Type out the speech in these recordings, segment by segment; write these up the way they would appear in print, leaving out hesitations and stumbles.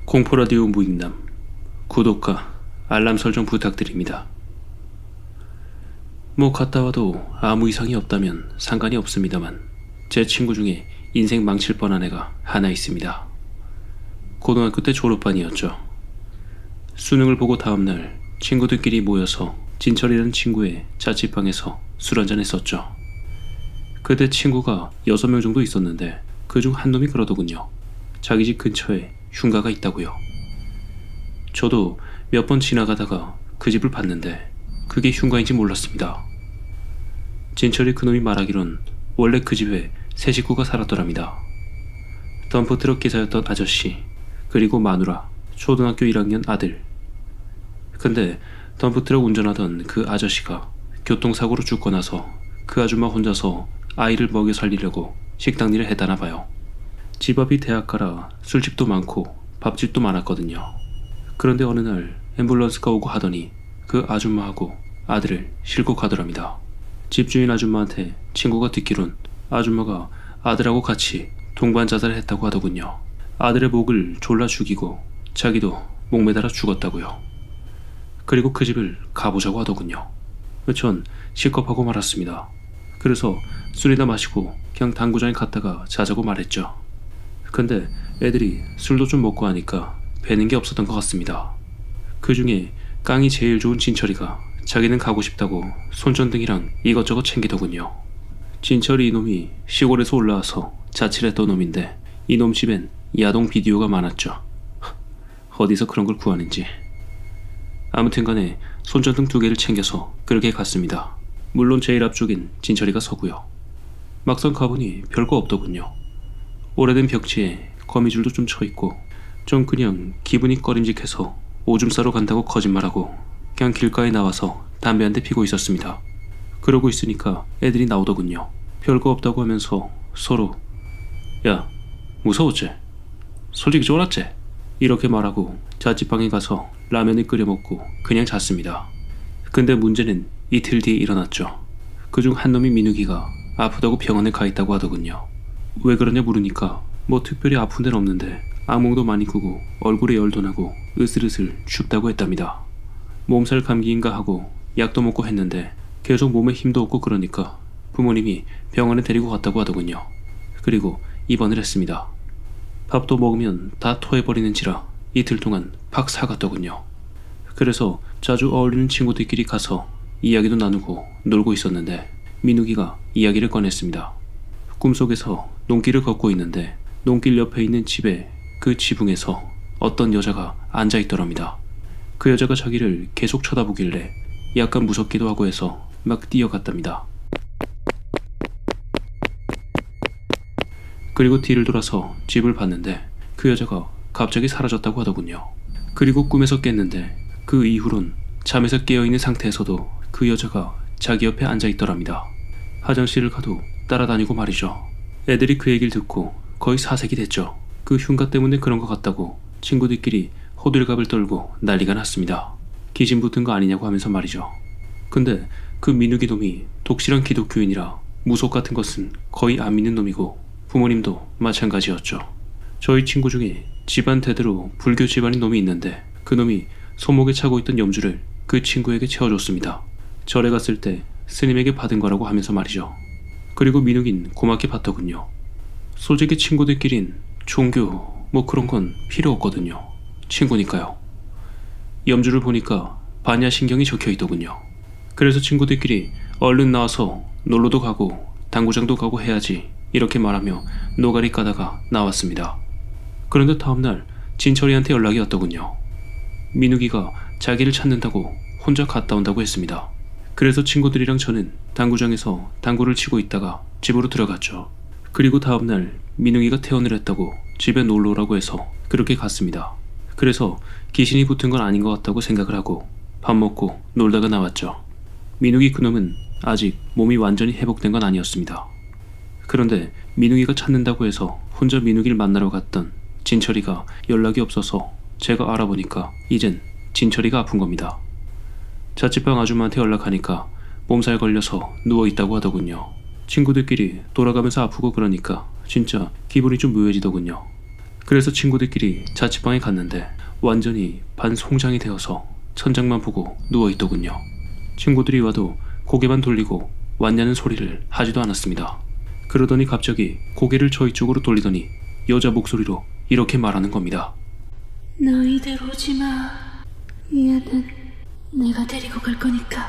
공포라디오 무익남 구독과 알람 설정 부탁드립니다. 뭐 갔다 와도 아무 이상이 없다면 상관이 없습니다만 제 친구 중에 인생 망칠 뻔한 애가 하나 있습니다. 고등학교 때 졸업반이었죠. 수능을 보고 다음날 친구들끼리 모여서 진철이라는 친구의 자취방에서 술 한잔 했었죠. 그때 친구가 6명 정도 있었는데 그중 한 놈이 그러더군요. 자기 집 근처에 흉가가 있다고요. 저도 몇 번 지나가다가 그 집을 봤는데 그게 흉가인지 몰랐습니다. 진철이 그놈이 말하기론 원래 그 집에 세 식구가 살았더랍니다. 덤프트럭 기사였던 아저씨, 그리고 마누라, 초등학교 1학년 아들. 근데 덤프트럭 운전하던 그 아저씨가 교통사고로 죽고 나서 그 아줌마 혼자서 아이를 먹여 살리려고 식당 일을 했다나 봐요. 집 앞이 대학가라 술집도 많고 밥집도 많았거든요. 그런데 어느 날 앰뷸런스가 오고 하더니 그 아줌마하고 아들을 싣고 가더랍니다. 집주인 아줌마한테 친구가 듣기론 아줌마가 아들하고 같이 동반 자살을 했다고 하더군요. 아들의 목을 졸라 죽이고 자기도 목 매달아 죽었다고요. 그리고 그 집을 가보자고 하더군요. 전 실컷하고 말았습니다. 그래서 술이나 마시고 그냥 당구장에 갔다가 자자고 말했죠. 근데 애들이 술도 좀 먹고 하니까 배는 게 없었던 것 같습니다. 그 중에 깡이 제일 좋은 진철이가 자기는 가고 싶다고 손전등이랑 이것저것 챙기더군요. 진철이 이놈이 시골에서 올라와서 자취를 했던 놈인데 이놈 집엔 야동 비디오가 많았죠. 어디서 그런 걸 구하는지. 아무튼 간에 손전등 2개를 챙겨서 그렇게 갔습니다. 물론 제일 앞쪽엔 진철이가 서고요. 막상 가보니 별거 없더군요. 오래된 벽지에 거미줄도 좀 쳐있고 전 그냥 기분이 꺼림직해서 오줌 싸러 간다고 거짓말하고 그냥 길가에 나와서 담배 한 대 피고 있었습니다. 그러고 있으니까 애들이 나오더군요. 별거 없다고 하면서 서로 야 무서웠지? 솔직히 쫄았지? 이렇게 말하고 자취방에 가서 라면을 끓여 먹고 그냥 잤습니다. 근데 문제는 이틀 뒤에 일어났죠. 그중 한 놈이 민욱이가 아프다고 병원에 가 있다고 하더군요. 왜 그러냐 물으니까 뭐 특별히 아픈 데는 없는데 악몽도 많이 꾸고 얼굴에 열도 나고 으슬으슬 춥다고 했답니다. 몸살 감기인가 하고 약도 먹고 했는데 계속 몸에 힘도 없고 그러니까 부모님이 병원에 데리고 갔다고 하더군요. 그리고 입원을 했습니다. 밥도 먹으면 다 토해버리는지라 이틀 동안 팍 사갔더군요. 그래서 자주 어울리는 친구들끼리 가서 이야기도 나누고 놀고 있었는데 민욱이가 이야기를 꺼냈습니다. 꿈속에서 논길을 걷고 있는데 논길 옆에 있는 집에 그 지붕에서 어떤 여자가 앉아있더랍니다. 그 여자가 자기를 계속 쳐다보길래 약간 무섭기도 하고 해서 막 뛰어갔답니다. 그리고 뒤를 돌아서 집을 봤는데 그 여자가 갑자기 사라졌다고 하더군요. 그리고 꿈에서 깼는데 그 이후론 잠에서 깨어있는 상태에서도 그 여자가 자기 옆에 앉아있더랍니다. 화장실을 가도 따라다니고 말이죠. 애들이 그 얘기를 듣고 거의 사색이 됐죠. 그 흉가 때문에 그런 것 같다고 친구들끼리 호들갑을 떨고 난리가 났습니다. 귀신 붙은 거 아니냐고 하면서 말이죠. 근데 그 민욱이 놈이 독실한 기독교인이라 무속 같은 것은 거의 안 믿는 놈이고 부모님도 마찬가지였죠. 저희 친구 중에 집안 대대로 불교 집안인 놈이 있는데 그 놈이 손목에 차고 있던 염주를 그 친구에게 채워줬습니다. 절에 갔을 때 스님에게 받은 거라고 하면서 말이죠. 그리고 민욱인 고맙게 봤더군요. 솔직히 친구들끼린 종교 뭐 그런 건 필요 없거든요. 친구니까요. 염주를 보니까 반야신경이 적혀있더군요. 그래서 친구들끼리 얼른 나와서 놀러도 가고 당구장도 가고 해야지 이렇게 말하며 노가리 까다가 나왔습니다. 그런데 다음날 진철이한테 연락이 왔더군요. 민욱이가 자기를 찾는다고 혼자 갔다 온다고 했습니다. 그래서 친구들이랑 저는 당구장에서 당구를 치고 있다가 집으로 들어갔죠. 그리고 다음날 민웅이가 퇴원을 했다고 집에 놀러 오라고 해서 그렇게 갔습니다. 그래서 귀신이 붙은 건 아닌 것 같다고 생각을 하고 밥 먹고 놀다가 나왔죠. 민욱이 그놈은 아직 몸이 완전히 회복된 건 아니었습니다. 그런데 민웅이가 찾는다고 해서 혼자 민욱이를 만나러 갔던 진철이가 연락이 없어서 제가 알아보니까 이젠 진철이가 아픈 겁니다. 자취방 아줌마한테 연락하니까 몸살 걸려서 누워있다고 하더군요. 친구들끼리 돌아가면서 아프고 그러니까 진짜 기분이 좀 묘해지더군요. 그래서 친구들끼리 자취방에 갔는데 완전히 반송장이 되어서 천장만 보고 누워있더군요. 친구들이 와도 고개만 돌리고 왔냐는 소리를 하지도 않았습니다. 그러더니 갑자기 고개를 저희 쪽으로 돌리더니 여자 목소리로 이렇게 말하는 겁니다. 너희들 오지마. 얘는 내가 데리고 갈 거니까.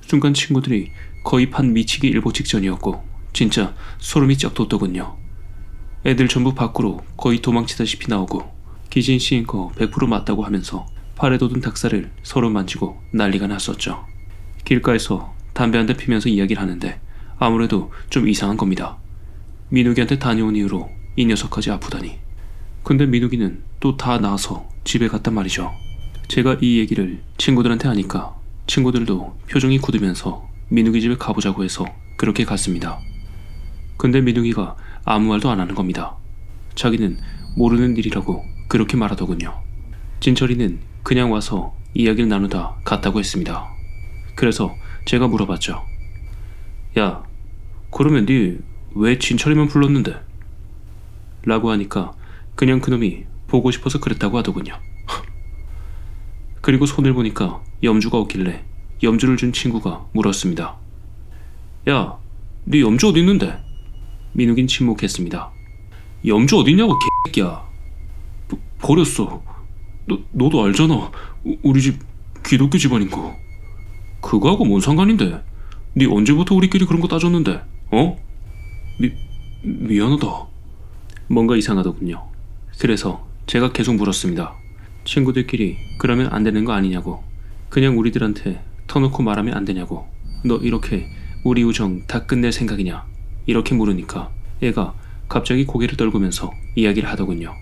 순간 친구들이 거의 반 미치기 일보 직전이었고 진짜 소름이 쫙 돋더군요. 애들 전부 밖으로 거의 도망치다시피 나오고 기진 씨인 거 100% 맞다고 하면서 팔에 돋은 닭살을 서로 만지고 난리가 났었죠. 길가에서 담배 한 대 피면서 이야기를 하는데 아무래도 좀 이상한 겁니다. 민욱이한테 다녀온 이후로 이 녀석까지 아프다니. 근데 민욱이는 또 다 나아서 집에 갔단 말이죠. 제가 이 얘기를 친구들한테 하니까 친구들도 표정이 굳으면서 민욱이 집에 가보자고 해서 그렇게 갔습니다. 근데 민욱이가 아무 말도 안 하는 겁니다. 자기는 모르는 일이라고 그렇게 말하더군요. 진철이는 그냥 와서 이야기를 나누다 갔다고 했습니다. 그래서 제가 물어봤죠. 야, 그러면 니 왜 진철이만 불렀는데? 라고 하니까 그냥 그놈이 보고 싶어서 그랬다고 하더군요. 그리고 손을 보니까 염주가 없길래 염주를 준 친구가 물었습니다. 야, 니 염주 어디 있는데? 민욱인 침묵했습니다. 염주 어딨냐고 개새끼야. 버렸어. 너도 알잖아. 우리 집 기독교 집안인 거. 그거하고 뭔 상관인데? 니 언제부터 우리끼리 그런 거 따졌는데? 어? 미안하다. 뭔가 이상하더군요. 그래서 제가 계속 물었습니다. 친구들끼리 그러면 안 되는 거 아니냐고. 그냥 우리들한테 터놓고 말하면 안 되냐고. 너 이렇게 우리 우정 다 끝낼 생각이냐? 이렇게 물으니까 애가 갑자기 고개를 떨구면서 이야기를 하더군요.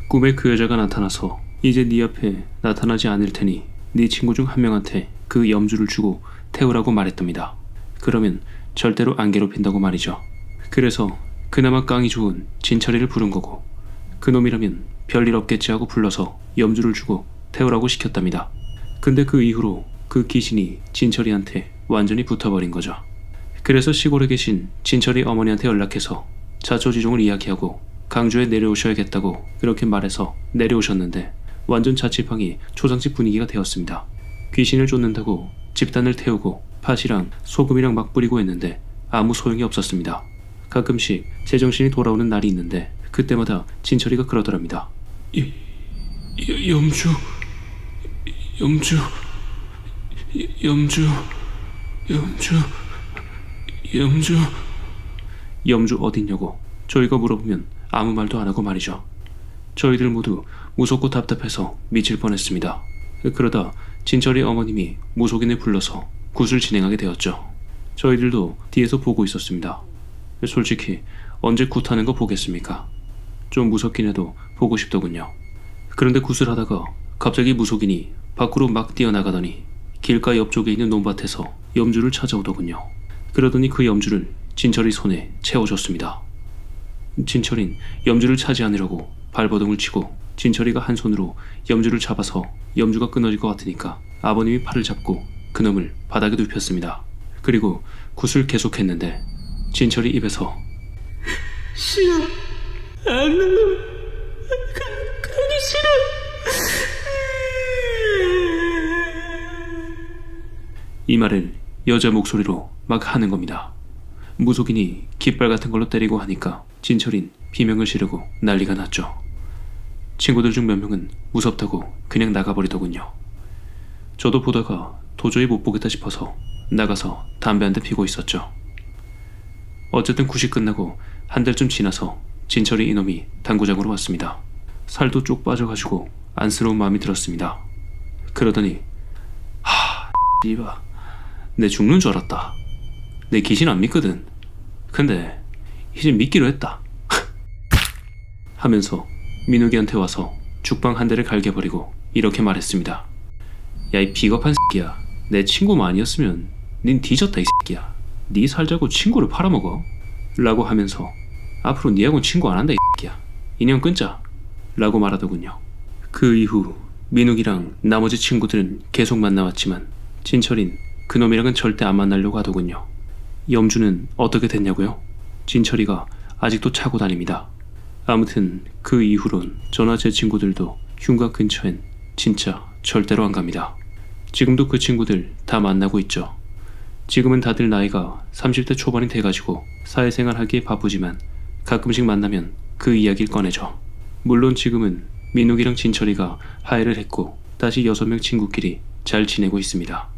꿈에 그 여자가 나타나서 이제 네 앞에 나타나지 않을 테니 네 친구 중 한 명한테 그 염주를 주고 태우라고 말했답니다. 그러면 절대로 안 괴롭힌다고 말이죠. 그래서 그나마 깡이 좋은 진철이를 부른 거고 그놈이라면 별일 없겠지 하고 불러서 염주를 주고 태우라고 시켰답니다. 근데 그 이후로 그 귀신이 진철이한테 완전히 붙어버린 거죠. 그래서 시골에 계신 진철이 어머니한테 연락해서 자초지종을 이야기하고 강주에 내려오셔야겠다고 그렇게 말해서 내려오셨는데 완전 자취방이 초상집 분위기가 되었습니다. 귀신을 쫓는다고 집단을 태우고 팥이랑 소금이랑 막 뿌리고 했는데 아무 소용이 없었습니다. 가끔씩 제정신이 돌아오는 날이 있는데 그때마다 진철이가 그러더랍니다. 염주 어딨냐고 저희가 물어보면 아무 말도 안 하고 말이죠. 저희들 모두 무섭고 답답해서 미칠 뻔했습니다. 그러다 진철이 어머님이 무속인을 불러서 굿을 진행하게 되었죠. 저희들도 뒤에서 보고 있었습니다. 솔직히 언제 굿하는 거 보겠습니까? 좀 무섭긴 해도 보고 싶더군요. 그런데 굿을 하다가 갑자기 무속인이 밖으로 막 뛰어나가더니 길가 옆쪽에 있는 논밭에서 염주를 찾아오더군요. 그러더니 그 염주를 진철이 손에 채워줬습니다. 진철인 염주를 차지하느라고 발버둥을 치고 진철이가 한 손으로 염주를 잡아서 염주가 끊어질 것 같으니까 아버님이 팔을 잡고 그놈을 바닥에 눕혔습니다. 그리고 굿을 계속했는데 진철이 입에서 싫어. 안 나가. 가기 싫어. 이 말을 여자 목소리로 막 하는 겁니다. 무속인이 깃발 같은 걸로 때리고 하니까 진철인 비명을 지르고 난리가 났죠. 친구들 중 몇 명은 무섭다고 그냥 나가버리더군요. 저도 보다가 도저히 못 보겠다 싶어서 나가서 담배 한 대 피고 있었죠. 어쨌든 굿이 끝나고 한 달쯤 지나서 진철이 이놈이 당구장으로 왔습니다. 살도 쪽 빠져가지고 안쓰러운 마음이 들었습니다. 그러더니 씨바 내 죽는 줄 알았다. 내 귀신 안 믿거든. 근데 이제 믿기로 했다. 하면서 민욱이한테 와서 죽방 한 대를 갈겨버리고 이렇게 말했습니다. 야, 이 비겁한 새끼야. 내 친구만 아니었으면 닌 뒤졌다 이 새끼야. 니 살자고 친구를 팔아먹어? 라고 하면서 앞으로 니하고는 친구 안 한다 이 새끼야. 인연 끊자. 라고 말하더군요. 그 이후 민욱이랑 나머지 친구들은 계속 만나왔지만 진철인 그놈이랑은 절대 안 만나려고 하더군요. 염주는 어떻게 됐냐고요? 진철이가 아직도 차고 다닙니다. 아무튼 그 이후론 저나 제 친구들도 흉가 근처엔 진짜 절대로 안 갑니다. 지금도 그 친구들 다 만나고 있죠. 지금은 다들 나이가 30대 초반이 돼가지고 사회생활 하기에 바쁘지만 가끔씩 만나면 그 이야기를 꺼내죠. 물론 지금은 민욱이랑 진철이가 화해를 했고 다시 6명 친구끼리 잘 지내고 있습니다.